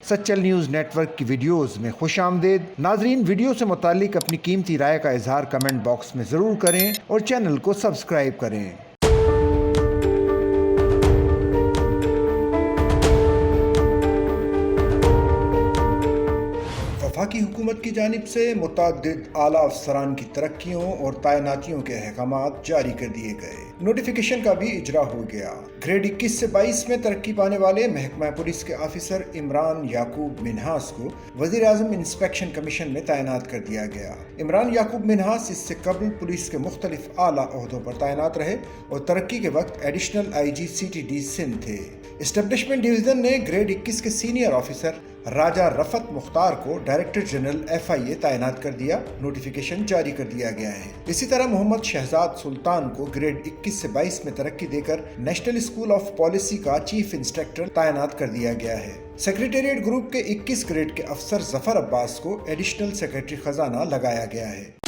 Sachal news net work کی videos میں خوش آمدید۔ ناظرین، ویڈیو سے متعلق اپنی قیمتی رائے کا اظہار کمنٹ باکس میں ضرور کریں اور چینل کو سبسکرائب کریں۔ وفاقی حکومت کی جانب سے متعدد اعلیٰ افسران کی ترقیوں اور تعیناتیوں کے احکامات جاری کر دیے گئے۔ نوٹیفیکیشن کا بھی اجرا ہو گیا۔ گریڈ 21 سے 22 میں ترقی پانے والے محکمہ پولیس کے آفیسر عمران یعقوب منہاس کو وزیر اعظم انسپیکشن کمیشن میں تعینات کر دیا گیا۔ عمران یعقوب منہاس اس سے قبل پولیس کے مختلف اعلیٰ عہدوں پر تعینات رہے اور ترقی کے وقت ایڈیشنل IG CTD سندھ تھے۔ اسٹیبلشمنٹ ڈویژن نے گریڈ 21 کے سینئر آفیسر راجہ رفت مختار کو ڈائریکٹر جنرل FIA تعینات کر دیا۔ نوٹیفیکیشن جاری کر دیا گیا ہے۔ اسی طرح محمد شہزاد سلطان کو گریڈ 21 سے 22 میں ترقی دے کر نیشنل اسکول آف پالیسی کا چیف انسٹرکٹر تعینات کر دیا گیا ہے۔ سیکریٹریٹ گروپ کے 21 گریڈ کے افسر ظفر عباس کو ایڈیشنل سیکریٹری خزانہ لگایا گیا ہے۔